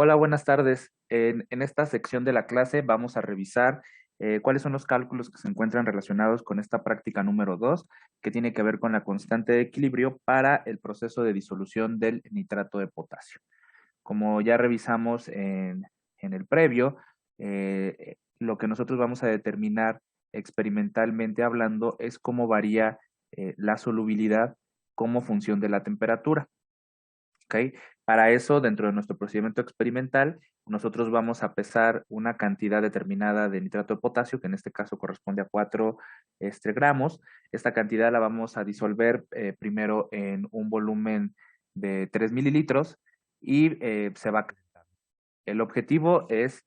Hola, buenas tardes. En esta sección de la clase vamos a revisar cuáles son los cálculos que se encuentran relacionados con esta práctica número 2, que tiene que ver con la constante de equilibrio para el proceso de disolución del nitrato de potasio. Como ya revisamos en el previo, lo que nosotros vamos a determinar experimentalmente hablando es cómo varía la solubilidad como función de la temperatura. ¿Ok? Para eso, dentro de nuestro procedimiento experimental, nosotros vamos a pesar una cantidad determinada de nitrato de potasio, que en este caso corresponde a 4 gramos. Esta cantidad la vamos a disolver primero en un volumen de 3 mililitros y se va a... El objetivo es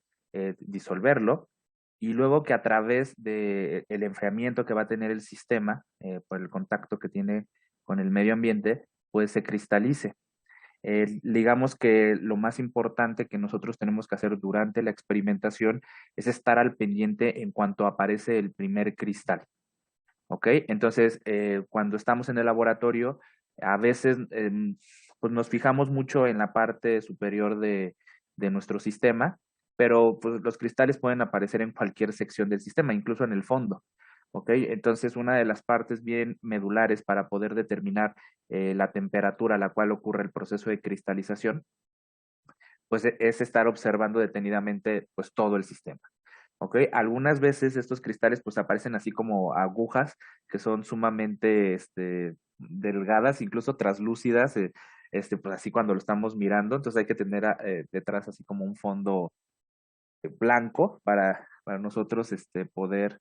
disolverlo y luego que a través del enfriamiento que va a tener el sistema, por el contacto que tiene con el medio ambiente, pues se cristalice. Digamos que lo más importante que nosotros tenemos que hacer durante la experimentación es estar al pendiente en cuanto aparece el primer cristal. ¿Ok? Entonces, cuando estamos en el laboratorio, a veces pues nos fijamos mucho en la parte superior de nuestro sistema, pero pues, los cristales pueden aparecer en cualquier sección del sistema, incluso en el fondo. ¿Ok? Entonces, una de las partes bien medulares para poder determinar la temperatura a la cual ocurre el proceso de cristalización, pues es estar observando detenidamente pues todo el sistema. ¿Ok? Algunas veces estos cristales pues aparecen así como agujas que son sumamente delgadas, incluso translúcidas, pues así cuando lo estamos mirando, entonces hay que tener detrás así como un fondo blanco para nosotros poder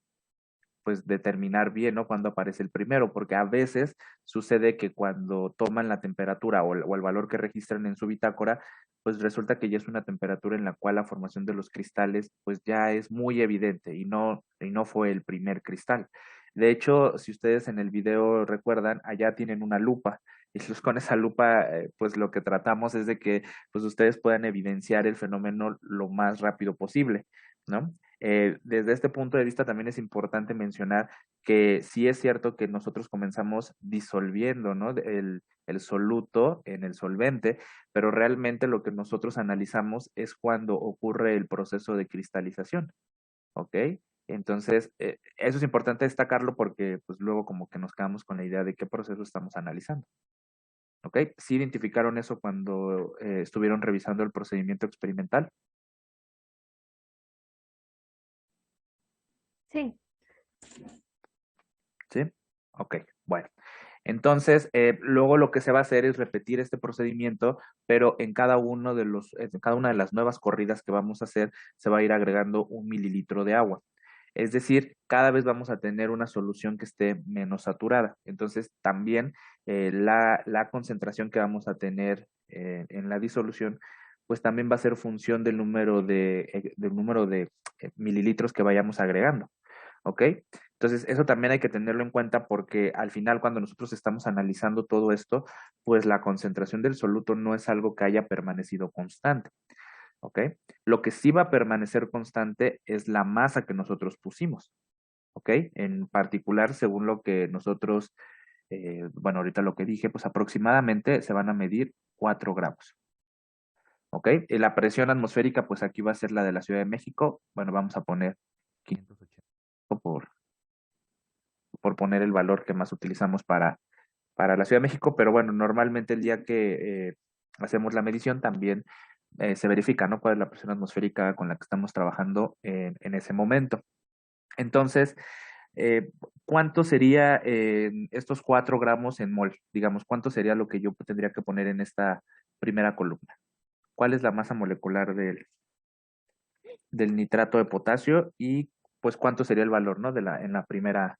pues determinar bien, ¿no? Cuándo aparece el primero, porque a veces sucede que cuando toman la temperatura o el valor que registran en su bitácora, pues resulta que ya es una temperatura en la cual la formación de los cristales pues ya es muy evidente y no fue el primer cristal. De hecho, si ustedes en el video recuerdan, allá tienen una lupa. Y pues con esa lupa, pues lo que tratamos es de que pues ustedes puedan evidenciar el fenómeno lo más rápido posible, ¿no? Desde este punto de vista también es importante mencionar que sí es cierto que nosotros comenzamos disolviendo, ¿no? El soluto en el solvente, pero realmente lo que nosotros analizamos es cuando ocurre el proceso de cristalización, ¿ok? Entonces, eso es importante destacarlo porque pues luego como que nos quedamos con la idea de qué proceso estamos analizando, ¿ok? ¿Sí identificaron eso cuando estuvieron revisando el procedimiento experimental? Sí, ¿Sí? Ok, bueno. Entonces, luego lo que se va a hacer es repetir este procedimiento, pero en cada una de las nuevas corridas que vamos a hacer, se va a ir agregando 1 mililitro de agua. Es decir, cada vez vamos a tener una solución que esté menos saturada. Entonces, también la concentración que vamos a tener en la disolución, pues también va a ser función del número de mililitros que vayamos agregando. ¿Ok? Entonces, eso también hay que tenerlo en cuenta porque al final, cuando nosotros estamos analizando todo esto, pues la concentración del soluto no es algo que haya permanecido constante. ¿Ok? Lo que sí va a permanecer constante es la masa que nosotros pusimos. ¿Ok? En particular, según lo que nosotros, bueno, ahorita lo que dije, pues aproximadamente se van a medir 4 gramos. ¿Ok? Y la presión atmosférica, pues aquí va a ser la de la Ciudad de México. Bueno, vamos a poner 580 por poner el valor que más utilizamos para la Ciudad de México, pero bueno, normalmente el día que hacemos la medición también se verifica, ¿no? Cuál es la presión atmosférica con la que estamos trabajando en ese momento. Entonces, ¿cuánto sería estos 4 gramos en mol? Digamos, ¿cuánto sería lo que yo tendría que poner en esta primera columna? ¿Cuál es la masa molecular del nitrato de potasio y pues cuánto sería el valor, ¿no? En la primera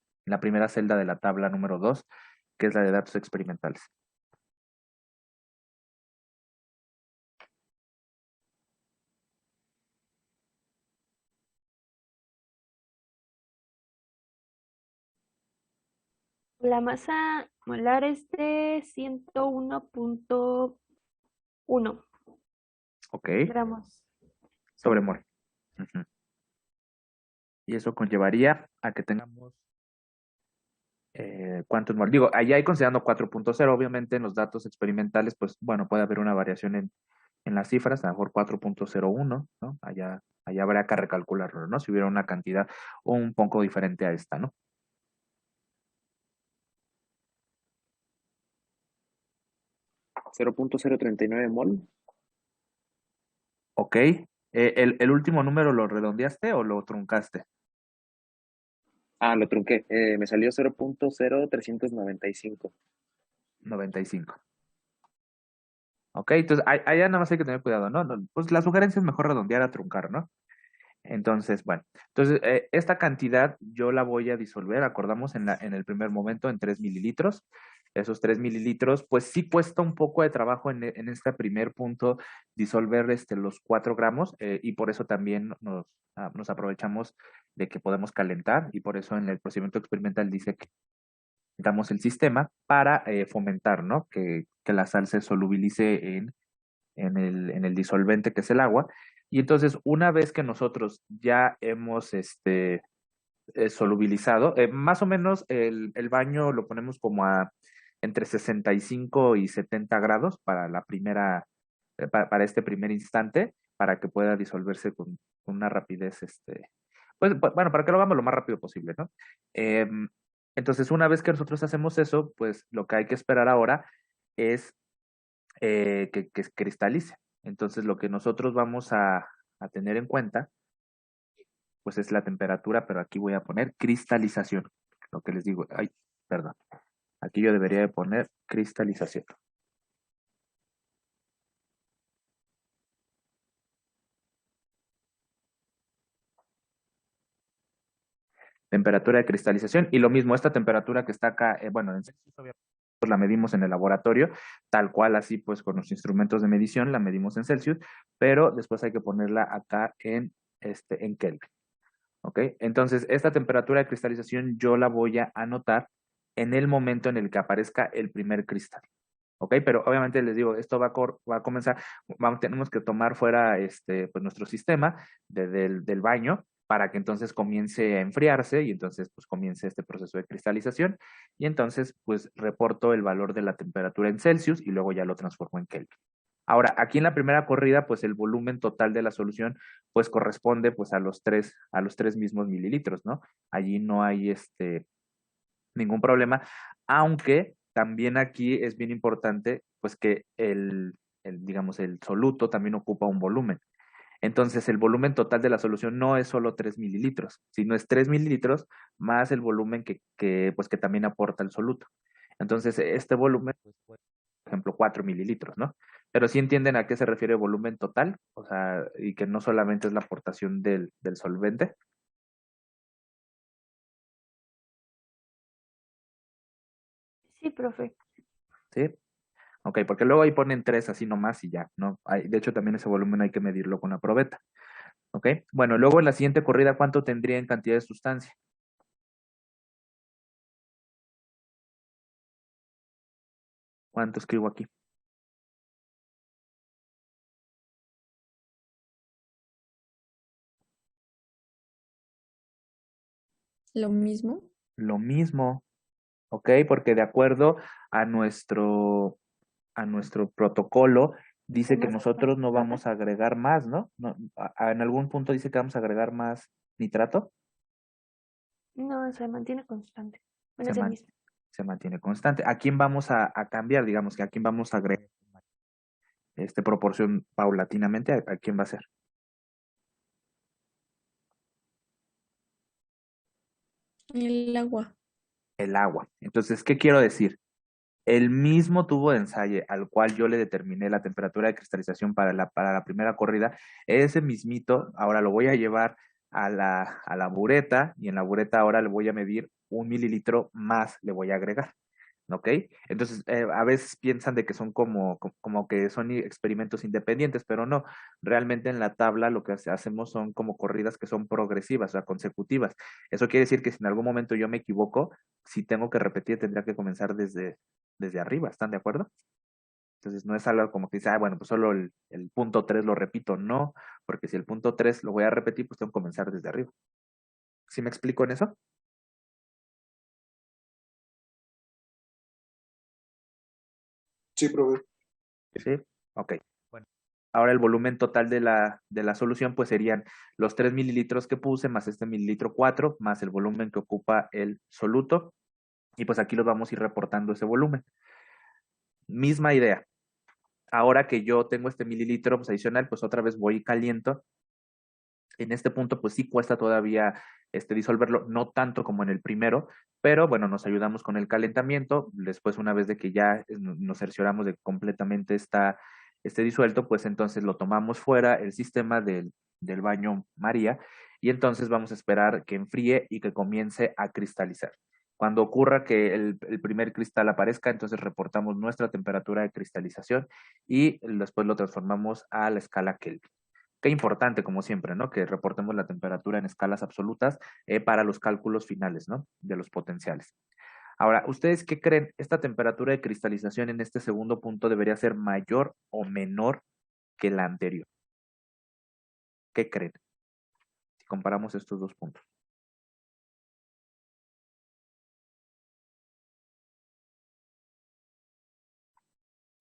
celda de la tabla número 2, que es la de datos experimentales. la masa molar es de 101.1 Ok, gramos. sobre Sí. mol. Ujú. Y eso conllevaría a que tengamos ¿cuántos mol? Digo, allá hay considerando 4.0, obviamente en los datos experimentales, pues bueno, puede haber una variación en las cifras, a lo mejor 4.01, ¿no? Allá habrá que recalcularlo, ¿no? Si hubiera una cantidad un poco diferente a esta, ¿no? 0.039 mol. Ok. ¿El último número lo redondeaste o lo truncaste? Ah, lo trunqué. Me salió 0.0395. 95. Ok, entonces allá nada más hay que tener cuidado, ¿no? Pues la sugerencia es mejor redondear a truncar, ¿no? Entonces, bueno, entonces esta cantidad yo la voy a disolver, acordamos en el primer momento, en 3 mililitros. Esos 3 mililitros, pues sí cuesta un poco de trabajo en este primer punto disolver los 4 gramos y por eso también nos aprovechamos de que podemos calentar y por eso en el procedimiento experimental dice que damos el sistema para fomentar, ¿no? Que la sal se solubilice en el disolvente que es el agua. Y entonces, una vez que nosotros ya hemos solubilizado, más o menos el baño lo ponemos como a entre 65 y 70 grados para la primera, para este primer instante, para que pueda disolverse con una rapidez, pues bueno, para que lo hagamos lo más rápido posible, ¿no? Entonces, una vez que nosotros hacemos eso, pues lo que hay que esperar ahora es que cristalice. Entonces, lo que nosotros vamos a tener en cuenta, pues es la temperatura, pero aquí voy a poner cristalización. Lo que les digo, ay, perdón. Aquí yo debería de poner cristalización. Temperatura de cristalización. Y lo mismo, esta temperatura que está acá, bueno, en Celsius obviamente pues la medimos en el laboratorio, tal cual así pues con los instrumentos de medición la medimos en Celsius, pero después hay que ponerla acá en Kelvin. ¿Ok? Entonces, esta temperatura de cristalización yo la voy a anotar en el momento en el que aparezca el primer cristal. ¿Ok? Pero obviamente les digo, esto va a comenzar, tenemos que tomar fuera pues nuestro sistema del baño para que entonces comience a enfriarse y entonces pues comience este proceso de cristalización y entonces pues reporto el valor de la temperatura en Celsius y luego ya lo transformo en Kelvin. Ahora, aquí en la primera corrida, pues el volumen total de la solución, pues corresponde pues a los tres mismos mililitros, ¿no? Allí no hay ningún problema, aunque también aquí es bien importante, pues que digamos, el soluto también ocupa un volumen. Entonces, el volumen total de la solución no es solo 3 mililitros, sino es 3 mililitros más el volumen pues, que también aporta el soluto. Entonces, este volumen, pues, por ejemplo, 4 mililitros, ¿no? Pero sí entienden a qué se refiere volumen total, o sea, y que no solamente es la aportación del solvente, Sí, profe. ¿sí? Ok, porque luego ahí ponen 3 así nomás y ya, ¿no? De hecho, también ese volumen hay que medirlo con la probeta, ¿ok? Bueno, luego en la siguiente corrida, ¿cuánto tendría en cantidad de sustancia? ¿Cuánto escribo aquí? Lo mismo. Lo mismo, ¿ok? Porque de acuerdo a nuestro protocolo, dice que nosotros no vamos a agregar más, ¿no? En algún punto dice que vamos a agregar más nitrato, No, se mantiene constante. Bueno, se, es el man- mismo. se mantiene constante. ¿A quién vamos a cambiar? Digamos que a quién vamos a agregar proporción paulatinamente, ¿a quién va a ser? El agua. El agua. Entonces, ¿qué quiero decir? El mismo tubo de ensayo al cual yo le determiné la temperatura de cristalización para la primera corrida, ese mismito, ahora lo voy a llevar a la bureta y en la bureta ahora le voy a medir 1 mililitro más, le voy a agregar. ¿Ok? Entonces, a veces piensan de que son como que son experimentos independientes, pero no. Realmente en la tabla lo que hacemos son como corridas que son progresivas, o sea, consecutivas. Eso quiere decir que si en algún momento yo me equivoco, si tengo que repetir, tendría que comenzar desde arriba. ¿Están de acuerdo? Entonces, no es algo como que dice, bueno, pues solo el punto 3 lo repito. No, porque si el punto 3 lo voy a repetir, pues tengo que comenzar desde arriba. ¿Sí me explico en eso? Sí, profe. Sí. Ok. Bueno. Ahora el volumen total de la solución pues serían los 3 mililitros que puse más este mililitro 4 más el volumen que ocupa el soluto. Y pues aquí los vamos a ir reportando ese volumen. Misma idea. Ahora que yo tengo este mililitro pues, adicional, pues otra vez voy y caliento. En este punto, pues sí cuesta todavía disolverlo, no tanto como en el primero, pero bueno, nos ayudamos con el calentamiento. Después, una vez de que ya nos cercioramos de que completamente está disuelto, pues entonces lo tomamos fuera el sistema del baño María y entonces vamos a esperar que enfríe y que comience a cristalizar. Cuando ocurra que el primer cristal aparezca, entonces reportamos nuestra temperatura de cristalización y después lo transformamos a la escala Kelvin. Qué importante, como siempre, ¿no? Que reportemos la temperatura en escalas absolutas para los cálculos finales, ¿no? De los potenciales. Ahora, ¿ustedes qué creen? ¿Esta temperatura de cristalización en este segundo punto debería ser mayor o menor que la anterior? ¿Qué creen? Si comparamos estos dos puntos.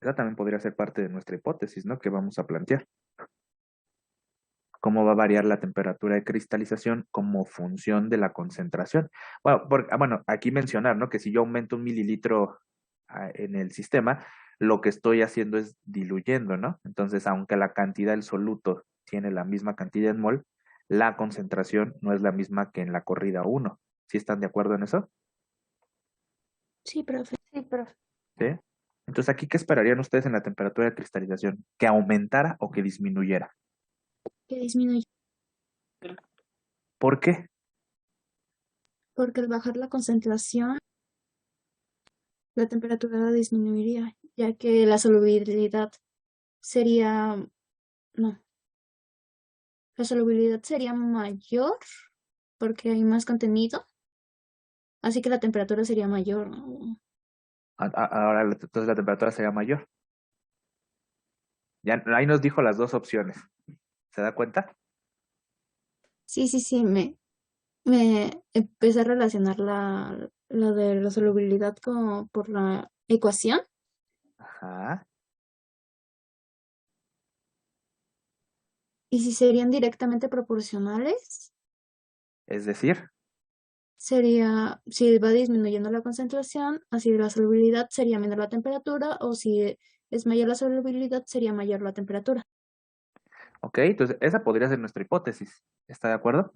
Esa también podría ser parte de nuestra hipótesis, ¿no? Que vamos a plantear. Cómo va a variar la temperatura de cristalización como función de la concentración. Bueno, aquí mencionar, ¿no? Que si yo aumento un mililitro en el sistema, lo que estoy haciendo es diluyendo, ¿no? Entonces, aunque la cantidad del soluto tiene la misma cantidad en mol, la concentración no es la misma que en la corrida 1. ¿Sí están de acuerdo en eso? Sí, profe. Sí, profe. ¿Sí? Entonces, aquí, ¿qué esperarían ustedes en la temperatura de cristalización? ¿Que aumentara o que disminuyera? Que disminuye. ¿Por qué? Porque al bajar la concentración, la temperatura disminuiría, ya que la solubilidad sería, no, la solubilidad sería mayor porque hay más contenido, así que la temperatura sería mayor, ¿no? Ahora, entonces la temperatura sería mayor. Ya ahí nos dijo las dos opciones. ¿Se da cuenta? Sí, sí, sí, me empecé a relacionar la de la solubilidad como por la ecuación. Ajá. Y si serían directamente proporcionales, Es decir, sería, si va disminuyendo la concentración, así la solubilidad sería menor la temperatura, o si es mayor la solubilidad, sería mayor la temperatura. ok, entonces esa podría ser nuestra hipótesis. ¿Está de acuerdo?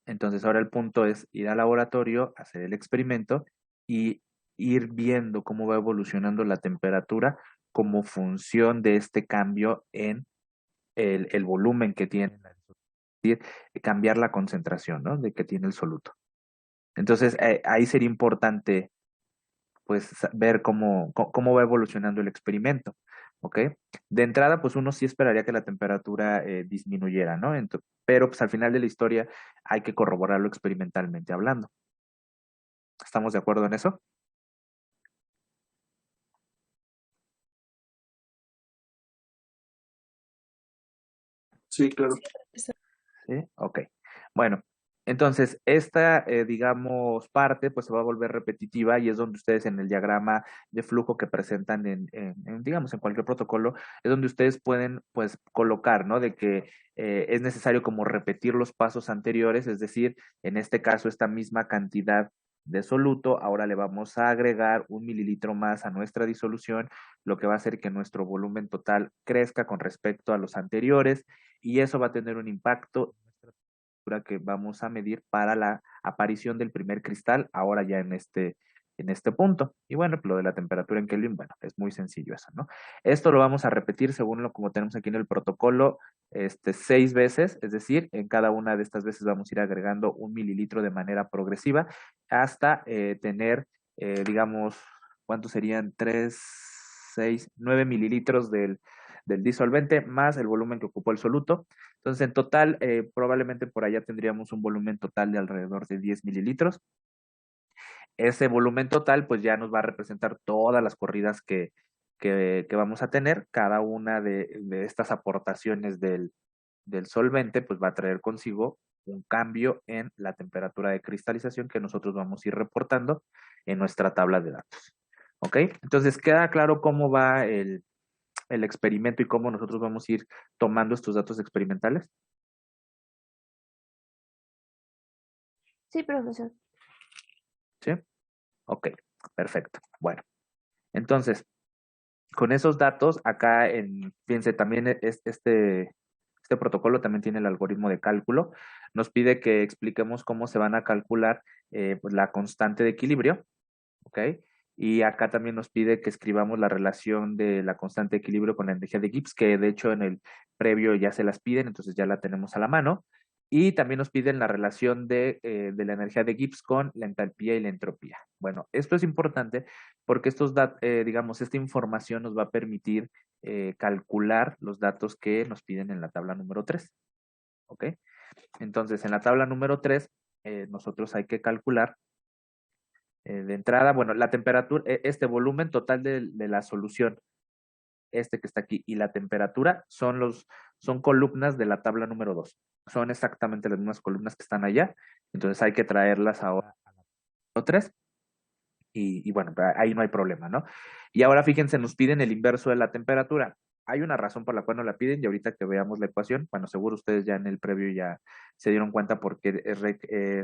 Entonces ahora el punto es ir al laboratorio, hacer el experimento y ir viendo cómo va evolucionando la temperatura como función de este cambio en el volumen que tiene, es decir, cambiar la concentración, ¿no? De que tiene el soluto. Entonces ahí sería importante pues ver cómo va evolucionando el experimento, ¿ok? De entrada, pues uno sí esperaría que la temperatura disminuyera, ¿no? Pero pues al final de la historia hay que corroborarlo experimentalmente hablando. ¿Estamos de acuerdo en eso? Sí, claro. Sí, ok. Bueno, entonces esta, digamos, parte, pues se va a volver repetitiva y es donde ustedes en el diagrama de flujo que presentan digamos, en cualquier protocolo, es donde ustedes pueden, pues, colocar, ¿no? De que es necesario como repetir los pasos anteriores, es decir, en este caso, esta misma cantidad de soluto, ahora le vamos a agregar un mililitro más a nuestra disolución, lo que va a hacer que nuestro volumen total crezca con respecto a los anteriores y eso va a tener un impacto en nuestra temperatura que vamos a medir para la aparición del primer cristal, ahora ya en este punto. Y bueno, lo de la temperatura en Kelvin, bueno, es muy sencillo eso, ¿no? Esto lo vamos a repetir según lo como tenemos aquí en el protocolo, 6 veces, es decir, en cada una de estas veces vamos a ir agregando un mililitro de manera progresiva hasta tener, digamos, ¿cuántos serían? 3, 6, 9 mililitros del disolvente más el volumen que ocupó el soluto. Entonces, en total, probablemente por allá tendríamos un volumen total de alrededor de 10 mililitros. Ese volumen total, pues ya nos va a representar todas las corridas que vamos a tener. Cada una de estas aportaciones del solvente, pues va a traer consigo un cambio en la temperatura de cristalización que nosotros vamos a ir reportando en nuestra tabla de datos. ¿Ok? Entonces, queda claro cómo va el experimento y cómo nosotros vamos a ir tomando estos datos experimentales? Sí, profesor. ¿Sí? Ok, perfecto. Bueno, entonces, con esos datos, acá fíjense, también este protocolo también tiene el algoritmo de cálculo. Nos pide que expliquemos cómo se van a calcular pues, la constante de equilibrio, ¿ok? Y acá también nos pide que escribamos la relación de la constante de equilibrio con la energía de Gibbs, que de hecho en el previo ya se las piden, entonces ya la tenemos a la mano. Y también nos piden la relación de la energía de Gibbs con la entalpía y la entropía. Bueno, esto es importante porque digamos, esta información nos va a permitir calcular los datos que nos piden en la tabla número 3. ¿Ok? Entonces, en la tabla número 3, nosotros hay que calcular de entrada, bueno, la temperatura, este volumen total de la solución, este que está aquí, y la temperatura son columnas de la tabla número 2. Son exactamente las mismas columnas que están allá. Entonces hay que traerlas ahora a la número 3. Y bueno, ahí no hay problema, ¿no? Y ahora fíjense, nos piden el inverso de la temperatura. Hay una razón por la cual no la piden y ahorita que veamos la ecuación, bueno, seguro ustedes ya en el previo ya se dieron cuenta porque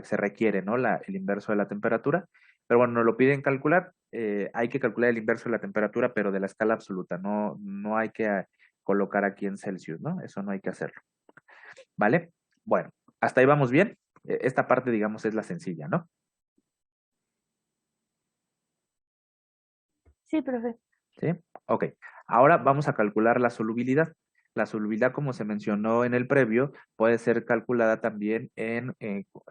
se requiere, ¿no? El inverso de la temperatura. Pero bueno, nos lo piden calcular. Hay que calcular el inverso de la temperatura, pero de la escala absoluta. No hay que colocar aquí en Celsius, ¿no? Eso no hay que hacerlo. ¿Vale? Bueno, hasta ahí vamos bien. Esta parte, digamos, es la sencilla, ¿no? Sí, profe. ¿Sí? Ok. Ahora vamos a calcular la solubilidad. La solubilidad, como se mencionó en el previo, puede ser calculada también en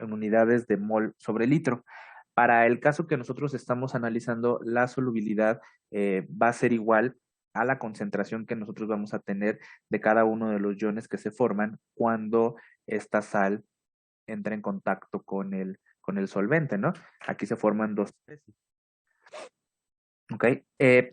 unidades de mol sobre litro. Para el caso que nosotros estamos analizando, la solubilidad va a ser igual a la concentración que nosotros vamos a tener de cada uno de los iones que se forman cuando esta sal entra en contacto con el solvente, ¿no? Aquí se forman dos especies. Ok.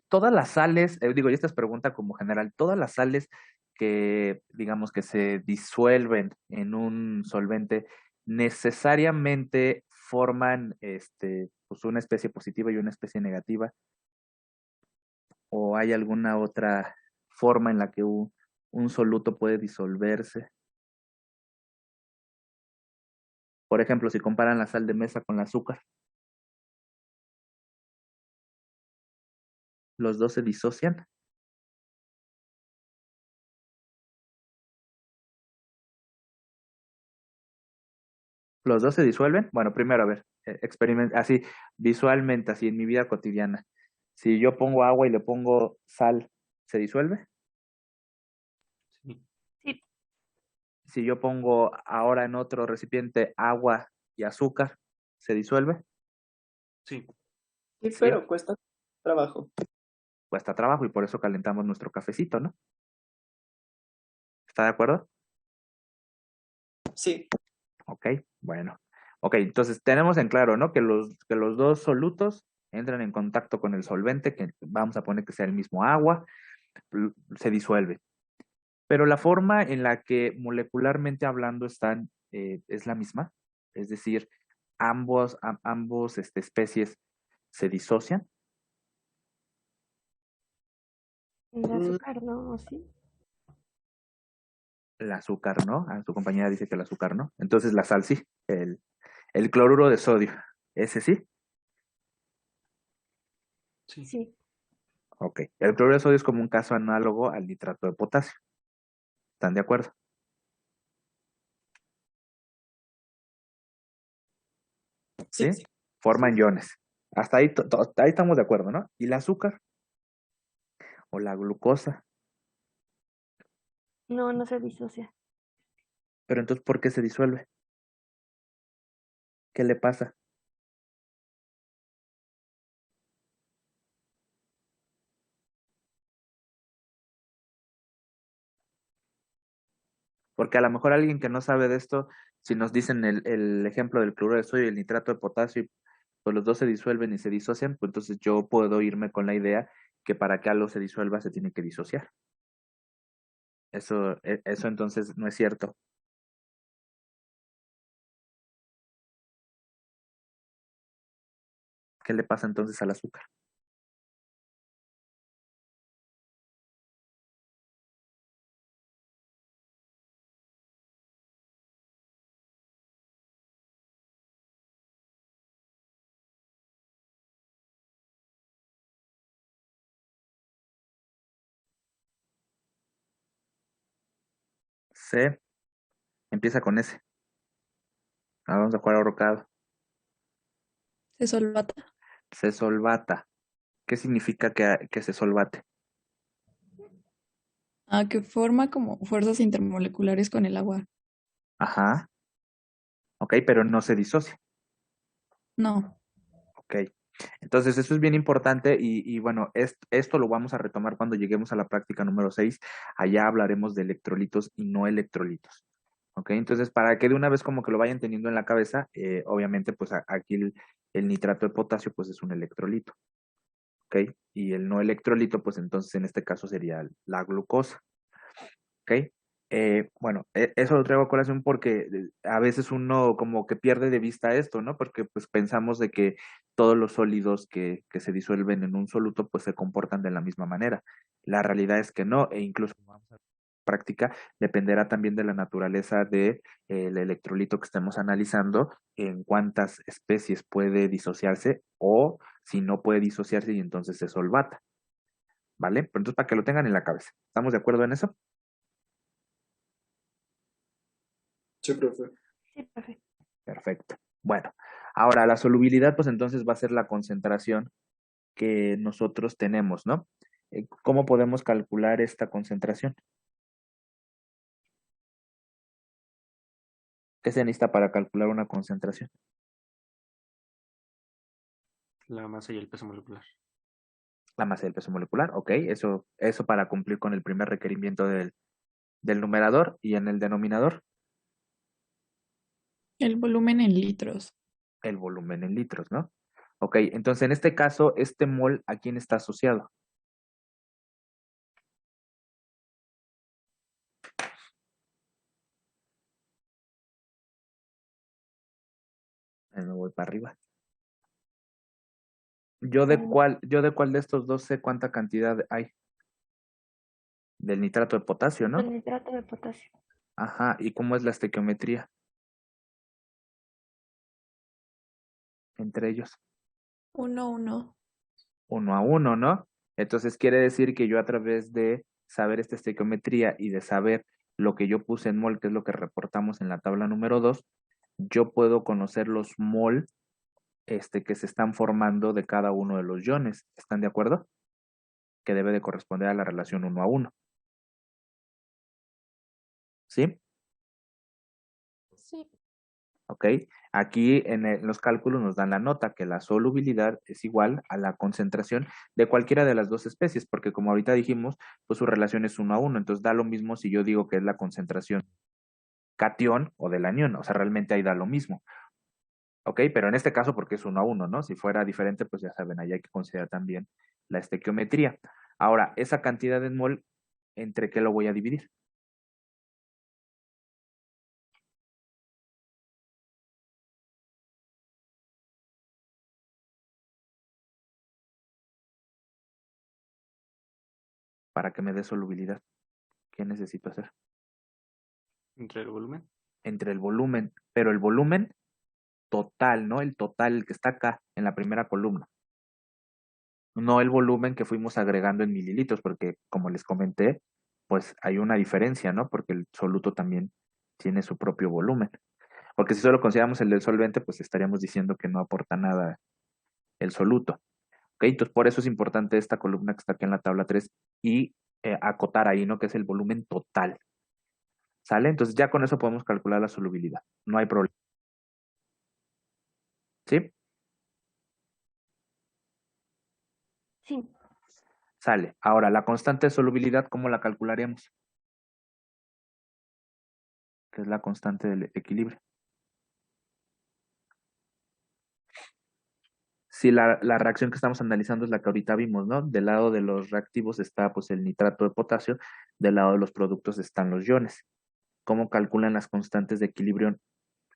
Todas las sales, digo, y esta es pregunta como general, todas las sales que, digamos, que se disuelven en un solvente, necesariamente forman, pues una especie positiva y una especie negativa, o hay alguna otra forma en la que un soluto puede disolverse. Por ejemplo, si comparan la sal de mesa con el azúcar, los dos se disocian. ¿Los dos se disuelven? Bueno, primero, a ver, experimenta así, visualmente, así en mi vida cotidiana. Si yo pongo agua y le pongo sal, ¿se disuelve? Sí. Sí, Si yo pongo ahora en otro recipiente agua y azúcar, ¿se disuelve? Sí. Sí, Sí. pero cuesta trabajo. Cuesta trabajo y por eso calentamos nuestro cafecito, ¿no? ¿Está de acuerdo? Sí, Ok, bueno. Ok, entonces tenemos en claro, ¿no? Que los dos solutos entran en contacto con el solvente, que vamos a poner que sea el mismo agua, se disuelve. Pero la forma en la que molecularmente hablando están es la misma. Es decir, ambos especies se disocian. el mm, azúcar, ¿no? ¿O sí? El azúcar no. Su compañera dice que el azúcar no. Entonces la sal sí. El cloruro de sodio. Ese sí. Sí. Sí. Ok. El cloruro de sodio es como un caso análogo al nitrato de potasio. ¿Están de acuerdo? sí, ¿Sí? Forman iones. Hasta ahí, ahí estamos de acuerdo, ¿no? ¿Y el azúcar o la glucosa? No, no se disocia. Pero entonces, ¿por qué se disuelve? ¿Qué le pasa? Porque a lo mejor alguien que no sabe de esto, si nos dicen el ejemplo del cloruro de sodio y el nitrato de potasio, pues los dos se disuelven y se disocian, pues entonces yo puedo irme con la idea que para que algo se disuelva se tiene que disociar. Eso entonces no es cierto. ¿Qué le pasa entonces al azúcar? C. Empieza con S. Ahora vamos a jugar ahorcado. Se solvata. Se solvata. ¿Qué significa que se solvate? Que forma como fuerzas intermoleculares con el agua. Ajá. Ok, pero no se disocia. No. Ok. Entonces, eso es bien importante y bueno, esto lo vamos a retomar cuando lleguemos a la práctica número 6. Allá hablaremos de electrolitos y no electrolitos. Ok, entonces para que de una vez como que lo vayan teniendo en la cabeza, obviamente pues aquí el nitrato de potasio pues es un electrolito. Ok, y el no electrolito pues entonces en este caso sería la glucosa. Ok, bueno, eso lo traigo a colación porque a veces uno como que pierde de vista esto, ¿no? Porque pues pensamos de que todos los sólidos que se disuelven en un soluto pues se comportan de la misma manera. La realidad es que no, e incluso vamos a práctica dependerá también de la naturaleza del electrolito que estemos analizando, en cuántas especies puede disociarse o si no puede disociarse y entonces se solvata, ¿vale? Pero entonces para que lo tengan en la cabeza. ¿Estamos de acuerdo en eso? Sí, profe. Sí, profe. Perfecto. Bueno, ahora la solubilidad, pues entonces va a ser la concentración que nosotros tenemos, ¿no? ¿Cómo podemos calcular esta concentración? ¿Qué se necesita para calcular una concentración? La masa y el peso molecular. La masa y el peso molecular, ok, eso para cumplir con el primer requerimiento del numerador y en el denominador, El volumen en litros. el volumen en litros, ¿no? Ok, entonces en este caso, este mol, ¿a quién está asociado? Ahí me voy para arriba. Yo de cuál de estos dos sé cuánta cantidad hay? Del nitrato de potasio, El ¿no? nitrato de potasio. Ajá, ¿y cómo es la estequiometría entre ellos? 1-1. 1 a 1, ¿no? Entonces quiere decir que yo a través de saber esta estequiometría y de saber lo que yo puse en mol, que es lo que reportamos en la tabla número 2, yo puedo conocer los mol que se están formando de cada uno de los iones. ¿Están de acuerdo? Que debe de corresponder a la relación 1 a 1. ¿Sí? Sí. ¿Ok? Aquí en los cálculos nos dan la nota que la solubilidad es igual a la concentración de cualquiera de las dos especies, porque como ahorita dijimos, pues su relación es 1 a 1, entonces da lo mismo si yo digo que es la concentración catión o del anión, o sea, realmente ahí da lo mismo. ¿Ok? Pero en este caso porque es 1 a 1, ¿no? Si fuera diferente, pues ya saben, ahí hay que considerar también la estequiometría. Ahora, esa cantidad en mol, ¿entre qué lo voy a dividir? Para que me dé solubilidad. ¿Qué necesito hacer? Entre el volumen. Entre el volumen, pero el volumen total, ¿no? El total, el que está acá en la primera columna. No el volumen que fuimos agregando en mililitros, porque como les comenté, pues hay una diferencia, ¿no? Porque el soluto también tiene su propio volumen. Porque si solo consideramos el del solvente, pues estaríamos diciendo que no aporta nada el soluto. ¿Ok? Entonces, por eso es importante esta columna que está aquí en la tabla 3 y acotar ahí, ¿no? Que es el volumen total. ¿Sale? Entonces ya con eso podemos calcular la solubilidad. No hay problema. ¿Sí? Sí. Sale. Ahora, la constante de solubilidad, ¿cómo la calcularemos? Que es la constante del equilibrio. Si la reacción que estamos analizando es la que ahorita vimos, ¿no? Del lado de los reactivos está pues el nitrato de potasio, del lado de los productos están los iones. ¿Cómo calculan las constantes de equilibrio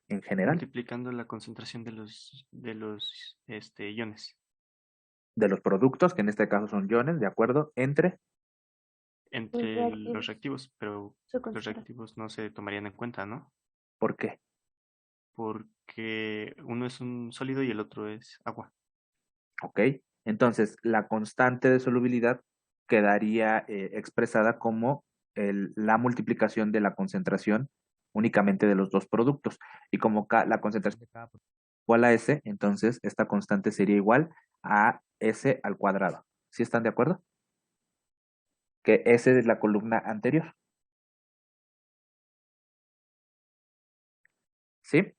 en general? Multiplicando la concentración de los iones. De los productos, que en este caso son iones, ¿de acuerdo? Entre Entre los reactivos, pero Su los concentración. reactivos no se tomarían en cuenta, ¿no? ¿por qué? Porque uno es un sólido y el otro es agua. ¿Ok? Entonces, la constante de solubilidad quedaría expresada como la multiplicación de la concentración únicamente de los dos productos. Y como la concentración de cada producto es igual a S, entonces esta constante sería igual a S al cuadrado. ¿Sí están de acuerdo? Que S es la columna anterior. ¿Sí?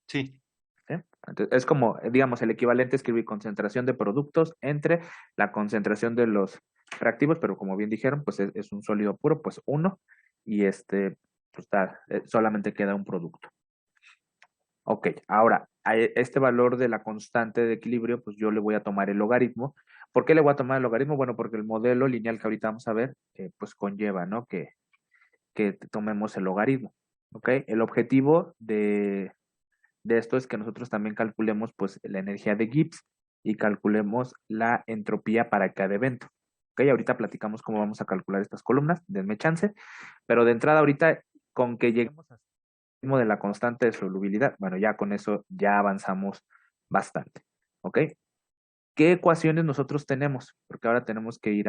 Sí, ¿Sí? Entonces, es como, digamos, el equivalente a escribir concentración de productos entre la concentración de los reactivos, pero como bien dijeron, pues es un sólido puro, pues 1, y pues solamente queda un producto. Ok, ahora, a este valor de la constante de equilibrio, pues yo le voy a tomar el logaritmo. ¿Por qué le voy a tomar el logaritmo? Bueno, porque el modelo lineal que ahorita vamos a ver, pues conlleva, ¿no? Que tomemos el logaritmo. ¿Ok? El objetivo de esto es que nosotros también calculemos pues la energía de Gibbs y calculemos la entropía para cada evento. Ok, ahorita platicamos cómo vamos a calcular estas columnas, denme chance, pero de entrada ahorita con que lleguemos al ritmo de la constante de solubilidad, bueno, ya con eso ya avanzamos bastante. ¿Ok? ¿Qué ecuaciones nosotros tenemos? Porque ahora tenemos que ir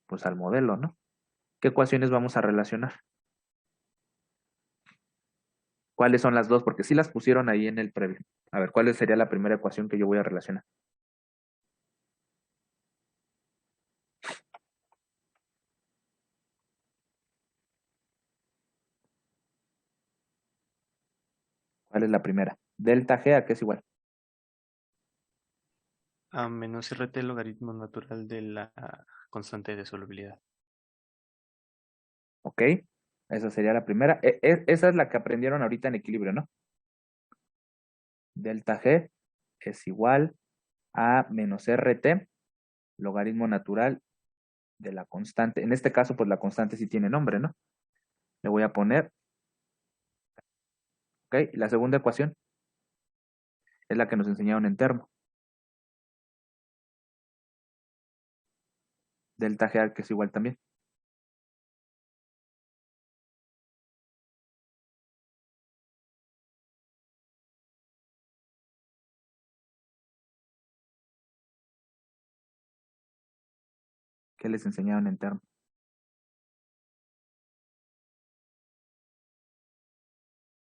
pues al modelo, ¿no? ¿Qué ecuaciones vamos a relacionar? ¿Cuáles son las dos? Porque sí las pusieron ahí en el previo. A ver, ¿cuál sería la primera ecuación que yo voy a relacionar? ¿Cuál es la primera? Delta G, ¿a qué es igual? a menos RT logaritmo natural de la constante de solubilidad. ¿Ok? Esa sería la primera. Esa es la que aprendieron ahorita en equilibrio, ¿no? Delta G es igual a menos RT, logaritmo natural de la constante. En este caso, pues la constante sí tiene nombre, ¿no? Le voy a poner, ¿ok? Y la segunda ecuación es la que nos enseñaron en termo. Delta G, que es igual también. ¿Qué les enseñaron en termo?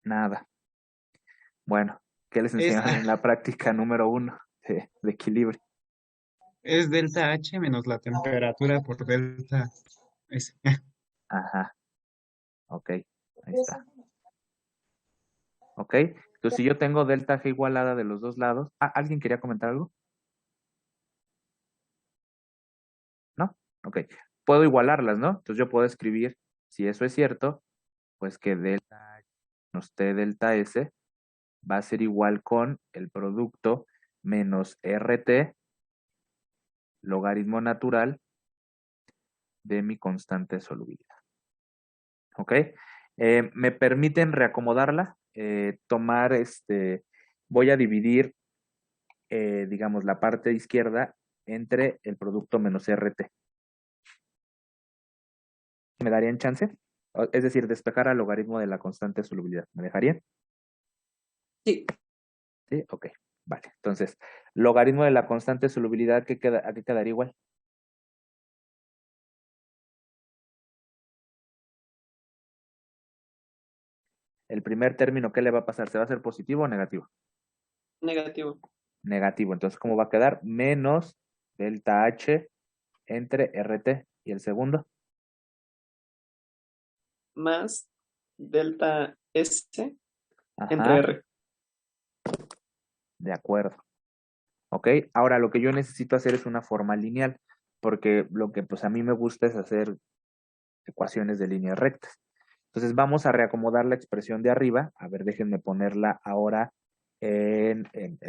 Nada. Bueno, ¿qué les enseñaron en la práctica número 1 de equilibrio? Es delta H menos la temperatura por delta S. Ajá, ok, ahí está. Ok, entonces si yo tengo delta G igualada de los dos lados, ¿alguien quería comentar algo? ¿No? Ok, puedo igualarlas, ¿no? Entonces yo puedo escribir, si eso es cierto, pues que delta H menos T delta S va a ser igual con el producto menos RT logaritmo natural de mi constante de solubilidad. ¿Ok? ¿Me permiten reacomodarla? Tomar voy a dividir, digamos, la parte izquierda entre el producto menos RT. ¿Me darían chance? Es decir, despejar al logaritmo de la constante de solubilidad. ¿Me dejarían? Sí. Sí, ok. Vale. Entonces, logaritmo de la constante de solubilidad, ¿a qué quedaría igual? El primer término, ¿qué le va a pasar? ¿Se va a hacer positivo o negativo? Negativo. Negativo. Entonces, ¿cómo va a quedar? Menos delta H entre RT. ¿Y el segundo? Más delta S entre Ajá, R. de acuerdo. ¿Ok? Ahora lo que yo necesito hacer es una forma lineal, porque lo que pues a mí me gusta es hacer ecuaciones de líneas rectas. Entonces vamos a reacomodar la expresión de arriba. A ver, déjenme ponerla ahora en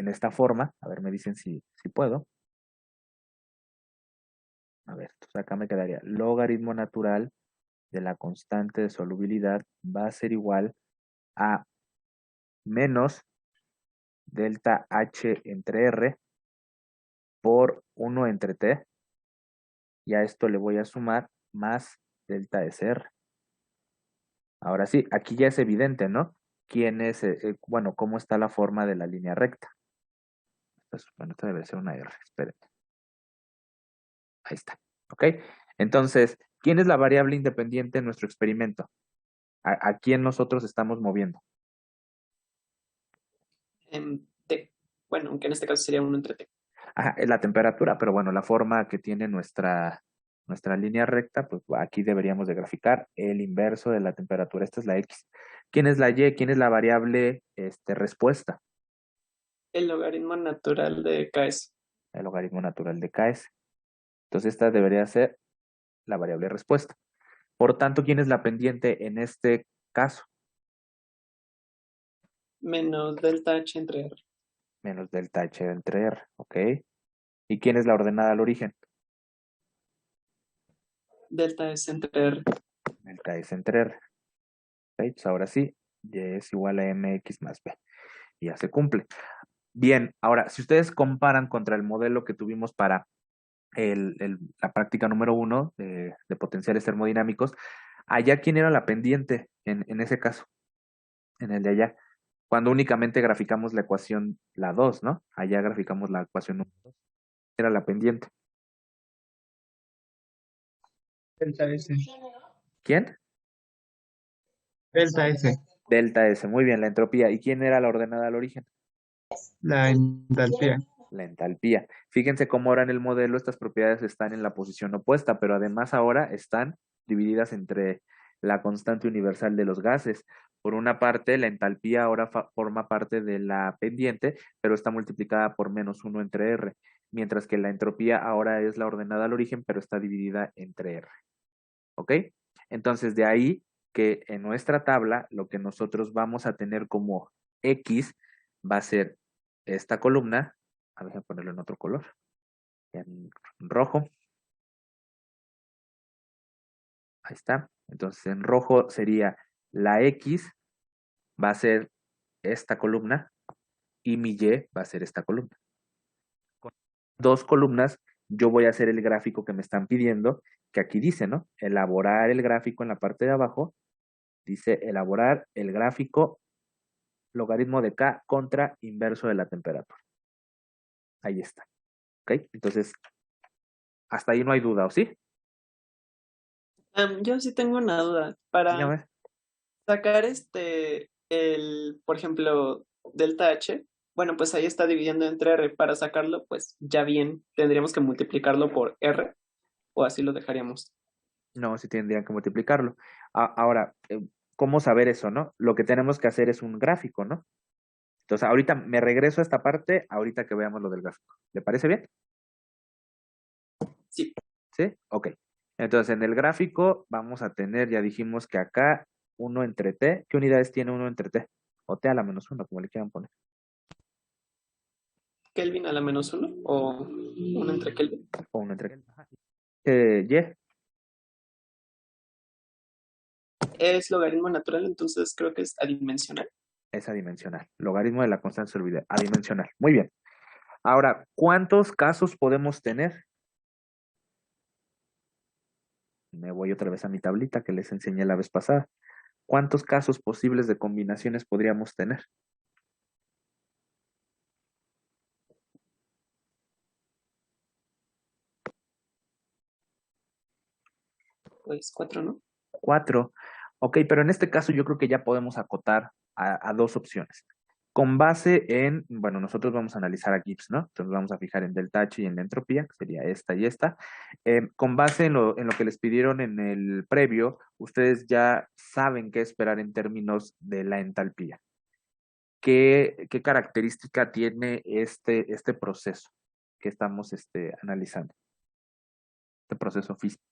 esta forma. A ver, me dicen si puedo. A ver, entonces acá me quedaría logaritmo natural de la constante de solubilidad va a ser igual a menos delta H entre R por 1 entre T. Y a esto le voy a sumar más delta SR. Ahora sí, aquí ya es evidente, ¿no? ¿Quién es, bueno, cómo está la forma de la línea recta? Pues, bueno, esta debe ser una R, esperen. Ahí está, ¿ok? Entonces, ¿quién es la variable independiente en nuestro experimento? ¿A quién nosotros estamos moviendo? T. Bueno, aunque en este caso sería 1 entre T. Ajá, es la temperatura, pero bueno, la forma que tiene nuestra línea recta, pues aquí deberíamos de graficar el inverso de la temperatura. Esta es la X. ¿Quién es la Y? ¿Quién es la variable respuesta? El logaritmo natural de KS. El logaritmo natural de KS. Entonces esta debería ser la variable respuesta. Por tanto, ¿quién es la pendiente en este caso? Menos delta H entre R. Menos delta H entre R, ¿ok? ¿Y quién es la ordenada al origen? Delta S entre R. Delta S entre R. ¿Ok? Pues ahora sí, Y es igual a MX más B. Y ya se cumple. Bien, ahora, si ustedes comparan contra el modelo que tuvimos para la práctica número 1 de potenciales termodinámicos, allá, ¿quién era la pendiente en ese caso? En el de allá. Cuando únicamente graficamos la ecuación, la 2, ¿no? Allá graficamos la ecuación 1. Era la pendiente. Delta S. ¿Quién? Delta S. Delta S. Muy bien, la entropía. ¿Y quién era la ordenada al origen? La entalpía. La entalpía. Fíjense cómo ahora en el modelo estas propiedades están en la posición opuesta, pero además ahora están divididas entre la constante universal de los gases. Por una parte, la entalpía ahora forma parte de la pendiente, pero está multiplicada por -1 entre R, mientras que la entropía ahora es la ordenada al origen, pero está dividida entre R. ¿Ok? Entonces, de ahí que en nuestra tabla lo que nosotros vamos a tener como X va a ser esta columna. A ver, voy a ponerlo en otro color, en rojo. Ahí está. Entonces, en rojo sería la X, va a ser esta columna, y mi Y va a ser esta columna. Con dos columnas, yo voy a hacer el gráfico que me están pidiendo, que aquí dice, ¿no? Elaborar el gráfico en la parte de abajo. Dice elaborar el gráfico logaritmo de K contra inverso de la temperatura. Ahí está. ¿Ok? Entonces, hasta ahí no hay duda, ¿o sí? Yo sí tengo una duda. Para Dígame. sacar por ejemplo, delta H, bueno, pues ahí está dividiendo entre R. Para sacarlo, pues ya bien, tendríamos que multiplicarlo por R, o así lo dejaríamos. No, sí tendrían que multiplicarlo. Ahora, ¿cómo saber eso, no? Lo que tenemos que hacer es un gráfico, ¿no? Entonces, ahorita me regreso a esta parte, ahorita que veamos lo del gráfico. ¿Le parece bien? Sí. ¿Sí? Ok. Entonces, en el gráfico vamos a tener, ya dijimos que acá 1 entre T. ¿Qué unidades tiene 1 entre T? O T a la -1, como le quieran poner. Kelvin a la -1 o 1 entre Kelvin. O 1 entre Kelvin. Y. Es logaritmo natural, entonces creo que es adimensional. Es adimensional. Logaritmo de la constante solubilidad. Adimensional. Muy bien. Ahora, ¿cuántos casos podemos tener? Me voy otra vez a mi tablita que les enseñé la vez pasada. ¿Cuántos casos posibles de combinaciones podríamos tener? Pues 4, ¿no? 4. Ok, pero en este caso yo creo que ya podemos acotar a dos opciones. Con base en, bueno, nosotros vamos a analizar a Gibbs, ¿no? Entonces vamos a fijar en delta H y en la entropía, que sería esta y esta. Con base en lo que les pidieron en el previo, ustedes ya saben qué esperar en términos de la entalpía. ¿Qué característica tiene este proceso que estamos analizando? Este proceso físico.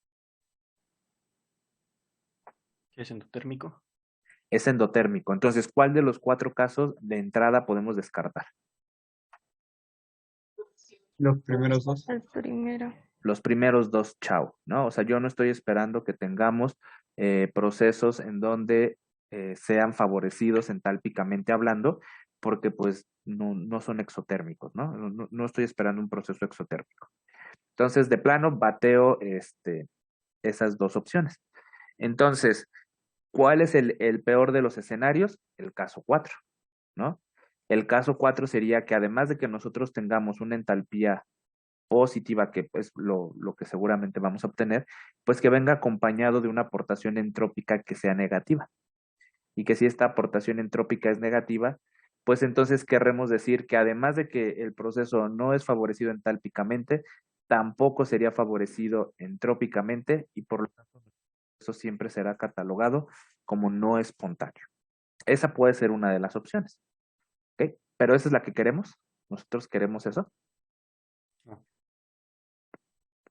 ¿Qué es endotérmico? Es endotérmico. Entonces, ¿cuál de los 4 casos de entrada podemos descartar? Los primeros dos. El primero. Los primeros 2, chao, ¿no? O sea, yo no estoy esperando que tengamos procesos en donde sean favorecidos entálpicamente hablando, porque pues no son exotérmicos, ¿no? No estoy esperando un proceso exotérmico. Entonces, de plano, bateo esas 2 opciones. Entonces, ¿cuál es el peor de los escenarios? El caso 4, ¿no? El caso 4 sería que además de que nosotros tengamos una entalpía positiva, que pues lo que seguramente vamos a obtener, pues que venga acompañado de una aportación entrópica que sea negativa. Y que si esta aportación entrópica es negativa, pues entonces querremos decir que además de que el proceso no es favorecido entálpicamente, tampoco sería favorecido entrópicamente y por lo tanto eso siempre será catalogado como no espontáneo. Esa puede ser una de las opciones, ¿ok? Pero esa es la que queremos. ¿Nosotros queremos eso? No.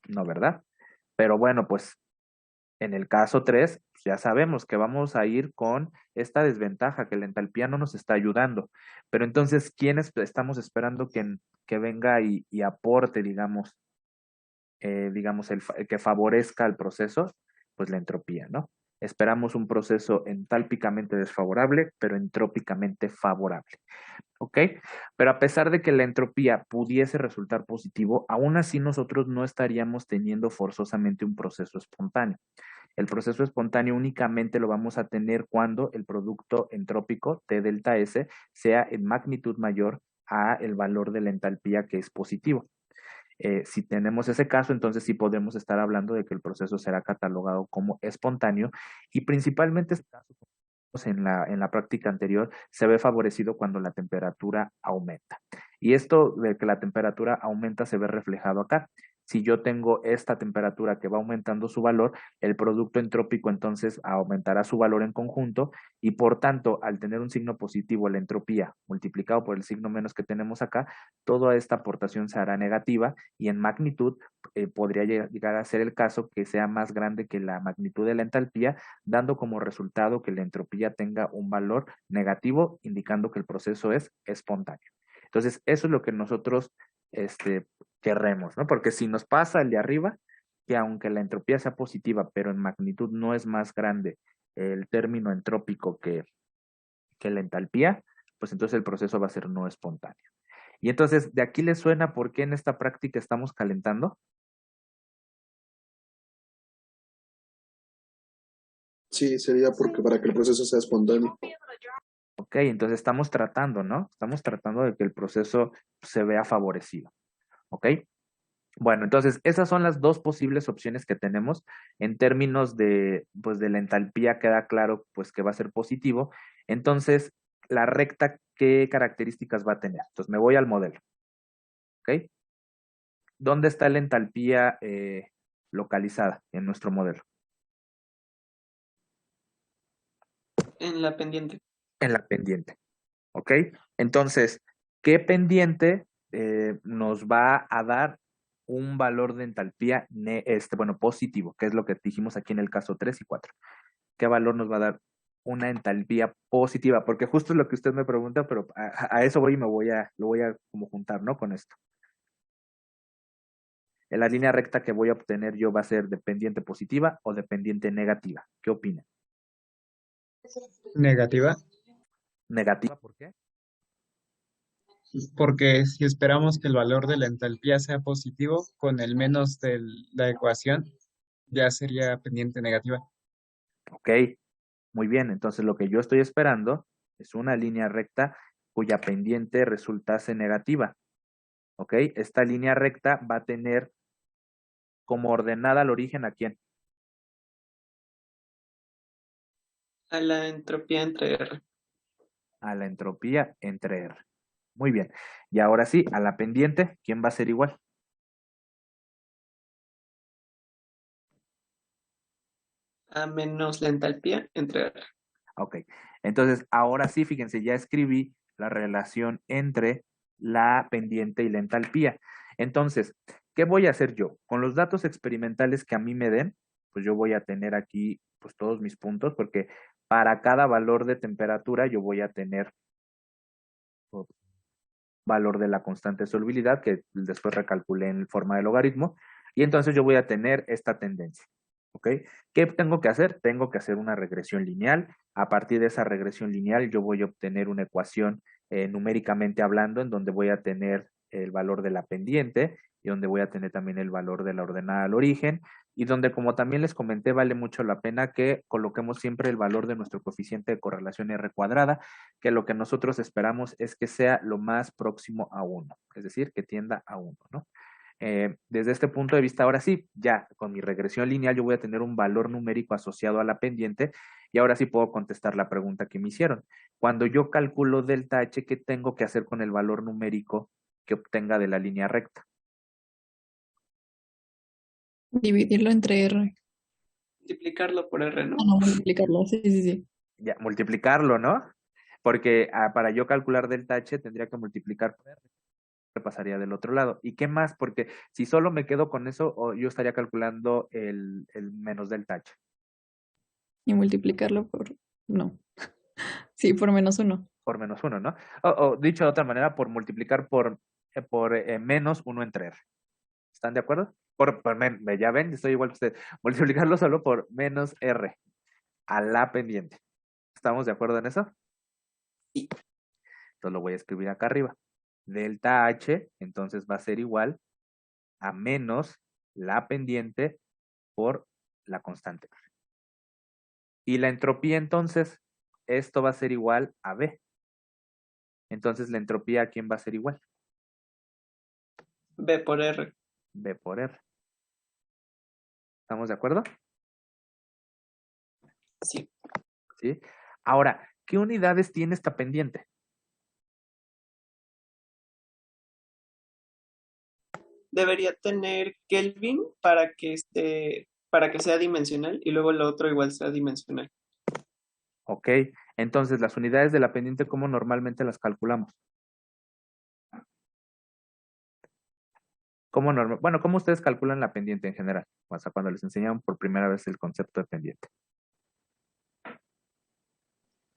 No, ¿verdad? Pero bueno, pues en el caso 3, pues ya sabemos que vamos a ir con esta desventaja, que la entalpía no nos está ayudando. Pero entonces, ¿quiénes estamos esperando que venga y aporte, digamos, que favorezca al proceso? Pues la entropía, ¿no? Esperamos un proceso entálpicamente desfavorable, pero entrópicamente favorable. ¿Ok? Pero a pesar de que la entropía pudiese resultar positivo, aún así nosotros no estaríamos teniendo forzosamente un proceso espontáneo. El proceso espontáneo únicamente lo vamos a tener cuando el producto entrópico T delta S sea en magnitud mayor a el valor de la entalpía que es positivo. Si tenemos ese caso, entonces sí podemos estar hablando de que el proceso será catalogado como espontáneo y principalmente este caso en la práctica anterior se ve favorecido cuando la temperatura aumenta. Y esto de que la temperatura aumenta se ve reflejado acá. Si yo tengo esta temperatura que va aumentando su valor, el producto entrópico entonces aumentará su valor en conjunto y por tanto, al tener un signo positivo, la entropía multiplicado por el signo menos que tenemos acá, toda esta aportación se hará negativa y en magnitud podría llegar a ser el caso que sea más grande que la magnitud de la entalpía, dando como resultado que la entropía tenga un valor negativo, indicando que el proceso es espontáneo. Entonces, eso es lo que nosotros querremos, ¿no? Porque si nos pasa el de arriba, que aunque la entropía sea positiva, pero en magnitud no es más grande el término entrópico que la entalpía, pues entonces el proceso va a ser no espontáneo. Y entonces, ¿de aquí les suena por qué en esta práctica estamos calentando? Sí, sería porque para que el proceso sea espontáneo. Ok, entonces estamos tratando, ¿no? Estamos tratando de que el proceso se vea favorecido. ¿Ok? Bueno, entonces esas son las dos posibles opciones que tenemos en términos pues de la entalpía queda claro pues que va a ser positivo. Entonces, la recta, ¿qué características va a tener? Entonces me voy al modelo. ¿Ok? ¿Dónde está la entalpía localizada en nuestro modelo? En la pendiente. En la pendiente. ¿Ok? Entonces, ¿qué pendiente nos va a dar un valor de entalpía positivo, que es lo que dijimos aquí en el caso 3 y 4? ¿Qué valor nos va a dar una entalpía positiva? Porque justo es lo que usted me pregunta, pero a eso voy y lo voy a como juntar, ¿no? Con esto. En la línea recta que voy a obtener yo va a ser de pendiente positiva o de pendiente negativa. ¿Qué opina? Negativa, Negativa, ¿por qué? porque si esperamos que el valor de la entalpía sea positivo, con el menos de la ecuación ya sería pendiente negativa. Ok, muy bien. Entonces lo que yo estoy esperando es una línea recta cuya pendiente resultase negativa. ¿Ok? Esta línea recta va a tener como ordenada al origen ¿a quién? A la entropía entre R. A la entropía entre R. Muy bien. Y ahora sí, a la pendiente, ¿quién va a ser igual? A menos la entalpía entre R. Ok. Entonces, ahora sí, fíjense, ya escribí la relación entre la pendiente y la entalpía. Entonces, ¿qué voy a hacer yo? Con los datos experimentales que a mí me den, pues yo voy a tener aquí pues todos mis puntos, porque para cada valor de temperatura yo voy a tener valor de la constante de solubilidad, que después recalculé en forma de logaritmo, y entonces yo voy a tener esta tendencia. ¿Ok? ¿Qué tengo que hacer? Tengo que hacer una regresión lineal. A partir de esa regresión lineal yo voy a obtener una ecuación numéricamente hablando en donde voy a tener el valor de la pendiente y donde voy a tener también el valor de la ordenada al origen. y donde, como también les comenté, vale mucho la pena que coloquemos siempre el valor de nuestro coeficiente de correlación R cuadrada, que lo que nosotros esperamos es que sea lo más próximo a 1, es decir, que tienda a 1, ¿no? Desde este punto de vista, ahora sí, ya con mi regresión lineal yo voy a tener un valor numérico asociado a la pendiente y ahora sí puedo contestar la pregunta que me hicieron. Cuando yo calculo delta H, ¿qué tengo que hacer con el valor numérico que obtenga de la línea recta? Dividirlo entre R. Multiplicarlo por R, ¿no? Ah, no, multiplicarlo. Sí, sí, sí. Ya, multiplicarlo, ¿no? Porque para yo calcular delta H tendría que multiplicar por R, que pasaría del otro lado. ¿Y qué más? Porque si solo me quedo con eso, yo estaría calculando el menos delta H. Y multiplicarlo por... No. Sí, por -1. Por -1, ¿no? O dicho de otra manera, por multiplicar por menos 1 entre R. ¿Están de acuerdo? Ya ven, estoy igual que usted. Multiplicarlo solo por menos R a la pendiente. ¿Estamos de acuerdo en eso? Sí. Entonces lo voy a escribir acá arriba. Delta H, entonces va a ser igual a menos la pendiente por la constante. Y la entropía, entonces, esto va a ser igual a B. Entonces, la entropía, ¿a quién va a ser igual? B por R. B por R. ¿Estamos de acuerdo? Sí. ¿Sí? Ahora, ¿qué unidades tiene esta pendiente? Debería tener Kelvin para que sea dimensional y luego lo otro igual sea dimensional. Ok, entonces las unidades de la pendiente, ¿cómo normalmente las calculamos? Bueno, ¿cómo ustedes calculan la pendiente en general? O sea, cuando les enseñaron por primera vez el concepto de pendiente.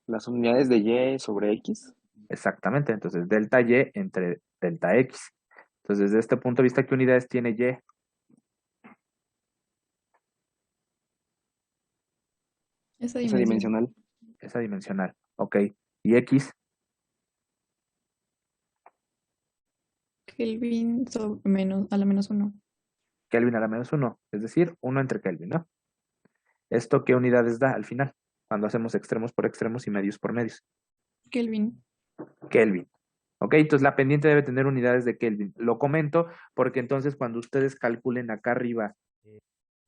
Las unidades de Y sobre X. Exactamente, entonces delta Y entre delta X. Entonces, desde este punto de vista, ¿qué unidades tiene Y? Esa Esa dimensión. dimensional. Esa dimensional. Ok. ¿Y X? Kelvin a la -1. Kelvin a la -1. Es decir, 1 entre Kelvin, ¿no? ¿Esto qué unidades da al final? Cuando hacemos extremos por extremos y medios por medios. Kelvin. Kelvin. Ok, entonces la pendiente debe tener unidades de Kelvin. Lo comento porque entonces cuando ustedes calculen acá arriba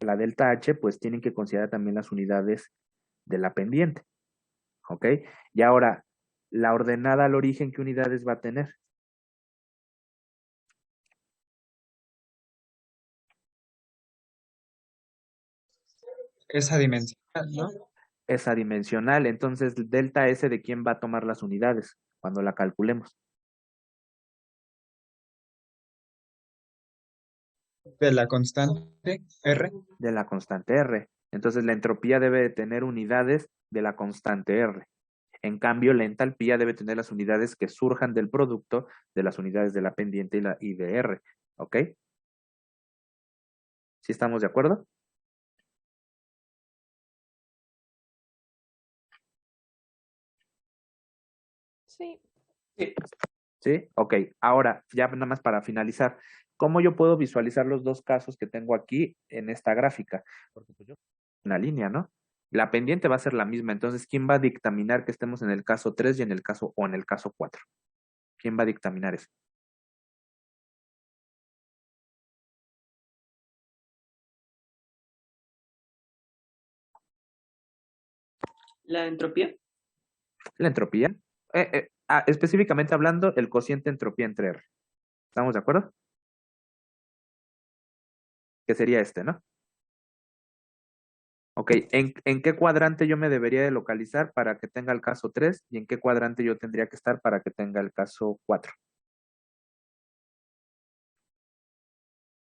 la delta H, pues tienen que considerar también las unidades de la pendiente. Ok, y ahora, la ordenada al origen, ¿qué unidades va a tener? Esa dimensional, ¿no? Esa dimensional. Entonces, delta S, ¿de quién va a tomar las unidades cuando la calculemos? De la constante R. De la constante R. Entonces, la entropía debe de tener unidades de la constante R. En cambio, la entalpía debe tener las unidades que surjan del producto de las unidades de la pendiente y de R. ¿Ok? ¿Sí estamos de acuerdo? Sí. Sí. ¿Sí? Ok. Ahora, ya nada más para finalizar, ¿cómo yo puedo visualizar los dos casos que tengo aquí en esta gráfica? Porque pues yo una línea, ¿no? La pendiente va a ser la misma, entonces, ¿quién va a dictaminar que estemos en el caso 3 y en el caso 4? ¿Quién va a dictaminar eso? La entropía. La entropía. Específicamente hablando, el cociente entropía entre R. ¿Estamos de acuerdo? Que sería este, ¿no? Ok, ¿en qué cuadrante yo me debería de localizar para que tenga el caso 3 y en qué cuadrante yo tendría que estar para que tenga el caso 4?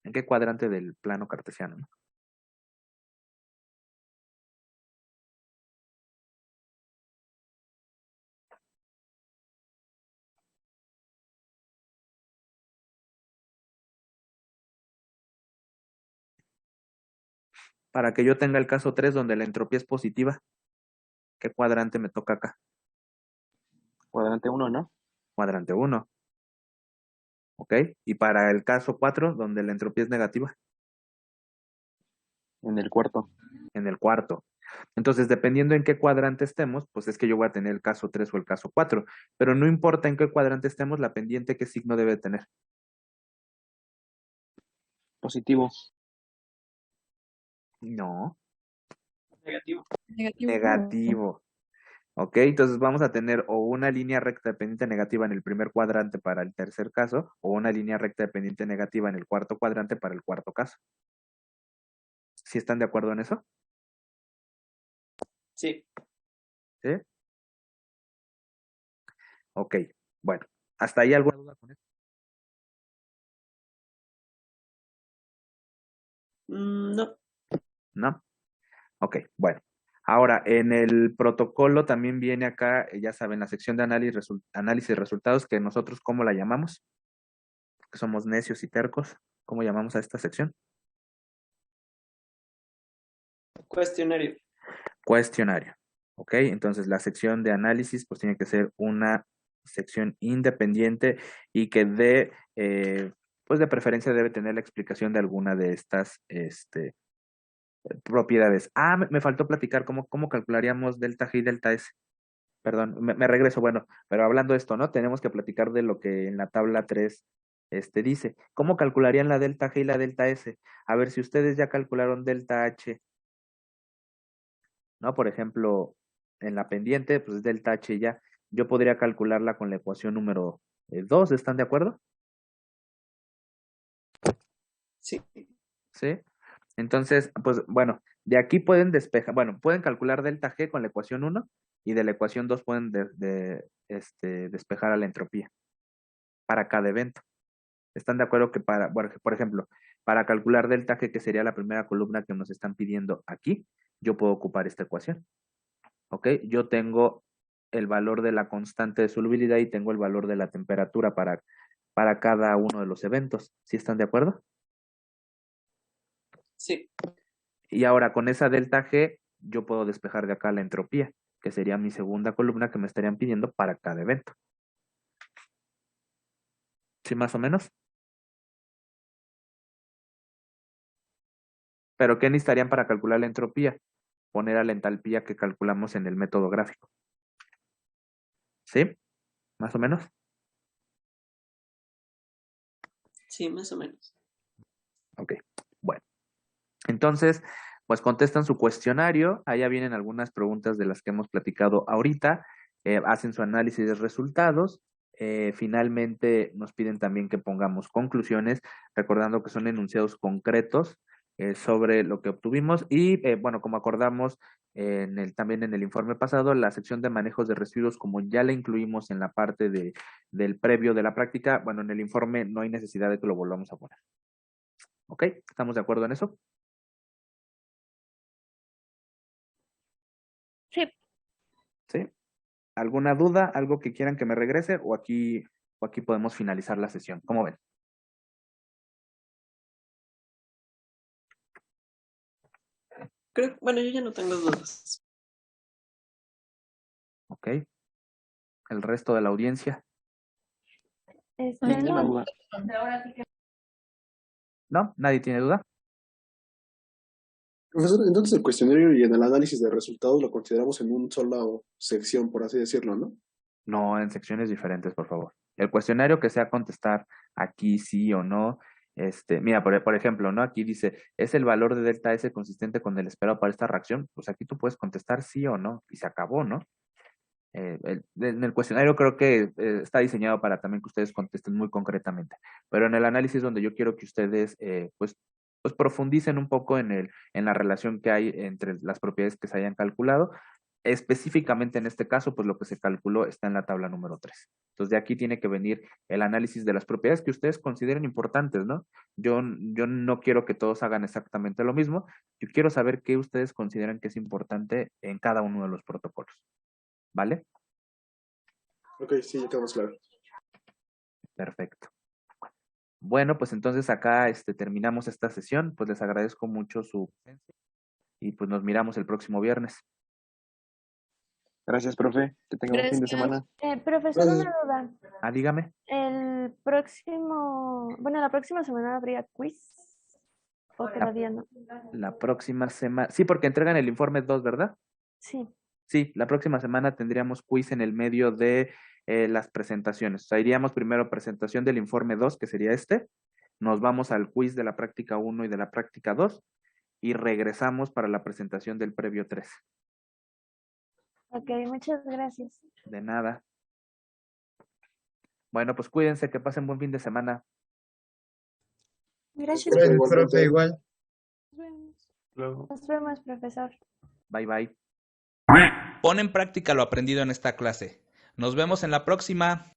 ¿En qué cuadrante del plano cartesiano, no? Para que yo tenga el caso 3 donde la entropía es positiva, ¿qué cuadrante me toca acá? Cuadrante 1, ¿no? Cuadrante 1. ¿Ok? Y para el caso 4, donde la entropía es negativa. En el cuarto. En el cuarto. Entonces, dependiendo en qué cuadrante estemos, pues es que yo voy a tener el caso 3 o el caso 4. Pero no importa en qué cuadrante estemos, la pendiente, ¿qué signo debe tener? Positivo. No, Negativo. Negativo. negativo. Ok, entonces vamos a tener o una línea recta de pendiente negativa en el primer cuadrante para el tercer caso, o una línea recta de pendiente negativa en el cuarto cuadrante para el cuarto caso. ¿Sí están de acuerdo en eso? Sí. ¿Sí? Ok, bueno. ¿Hasta ahí alguna duda con esto? No. ¿No? Ok, bueno. Ahora, en el protocolo también viene acá, ya saben, la sección de análisis de resultados, que nosotros, ¿cómo la llamamos? Que somos necios y tercos. ¿Cómo llamamos a esta sección? Cuestionario. Cuestionario. Ok, entonces la sección de análisis pues tiene que ser una sección independiente y que pues de preferencia debe tener la explicación de alguna de estas propiedades. Ah, me faltó platicar cómo calcularíamos delta G y delta S. Perdón, me regreso, bueno, pero hablando de esto, ¿no? Tenemos que platicar de lo que en la tabla 3 dice. ¿Cómo calcularían la delta G y la delta S? A ver, si ustedes ya calcularon delta H, ¿no? Por ejemplo, en la pendiente, pues delta H ya. Yo podría calcularla con la ecuación número 2, ¿están de acuerdo? Sí. Sí. Entonces, pues bueno, de aquí pueden despejar, bueno, pueden calcular delta G con la ecuación 1 y de la ecuación 2 pueden despejar a la entropía para cada evento. ¿Están de acuerdo que bueno, por ejemplo, para calcular delta G, que sería la primera columna que nos están pidiendo aquí, yo puedo ocupar esta ecuación? ¿Ok? Yo tengo el valor de la constante de solubilidad y tengo el valor de la temperatura para cada uno de los eventos. ¿Sí están de acuerdo? Sí. Y ahora con esa delta G, yo puedo despejar de acá la entropía, que sería mi segunda columna que me estarían pidiendo para cada evento. ¿Sí, más o menos? ¿Pero qué necesitarían para calcular la entropía? Poner a la entalpía que calculamos en el método gráfico. ¿Sí? ¿Más o menos? Sí, más o menos. Ok, bueno. Entonces, pues contestan su cuestionario, allá vienen algunas preguntas de las que hemos platicado ahorita, hacen su análisis de resultados, finalmente nos piden también que pongamos conclusiones, recordando que son enunciados concretos sobre lo que obtuvimos y bueno, como acordamos también en el informe pasado, la sección de manejos de residuos, como ya la incluimos en la parte del previo de la práctica, bueno, en el informe no hay necesidad de que lo volvamos a poner. ¿Ok? ¿Estamos de acuerdo en eso? Sí. ¿Sí? ¿Alguna duda? ¿Algo que quieran que me regrese? ¿O aquí podemos finalizar la sesión? ¿Cómo ven? Bueno, yo ya no tengo dudas. ¿Ok? ¿El resto de la audiencia? Ninguna No, duda. ¿No? ¿Nadie tiene duda? Profesor, entonces el cuestionario y el análisis de resultados lo consideramos en una sola sección, por así decirlo, ¿no? No, en secciones diferentes, por favor. El cuestionario que sea contestar aquí sí o no. Mira, por ejemplo, ¿no? Aquí dice, ¿es el valor de delta S consistente con el esperado para esta reacción? Pues aquí tú puedes contestar sí o no, y se acabó, ¿no? En el cuestionario creo que está diseñado para también que ustedes contesten muy concretamente, pero en el análisis donde yo quiero que ustedes pues profundicen un poco en la relación que hay entre las propiedades que se hayan calculado. Específicamente en este caso, pues lo que se calculó está en la tabla número 3. Entonces de aquí tiene que venir el análisis de las propiedades que ustedes consideren importantes, ¿no? Yo no quiero que todos hagan exactamente lo mismo, yo quiero saber qué ustedes consideran que es importante en cada uno de los protocolos. ¿Vale? Ok, sí, ya quedamos claro. Perfecto. Bueno, pues entonces acá terminamos esta sesión. Pues les agradezco mucho su presencia y pues nos miramos el próximo viernes. Gracias, profe. Que tenga un fin de Gracias. semana. profesor, Gracias. una duda. Ah, dígame. La próxima semana habría quiz ¿O todavía no? La próxima semana. Sí, porque entregan el informe 2, ¿verdad? Sí. Sí, la próxima semana tendríamos quiz en el medio de las presentaciones. O sea, iríamos primero presentación del informe 2, que sería este. Nos vamos al quiz de la práctica 1 y de la práctica 2 y regresamos para la presentación del previo 3. Ok, muchas gracias. De nada. Bueno, pues cuídense, que pasen buen fin de semana. Gracias. Gracias, igualmente. profe, igual. Nos vemos. Luego. Nos vemos, profesor. Bye, bye. Pon en práctica lo aprendido en esta clase. Nos vemos en la próxima.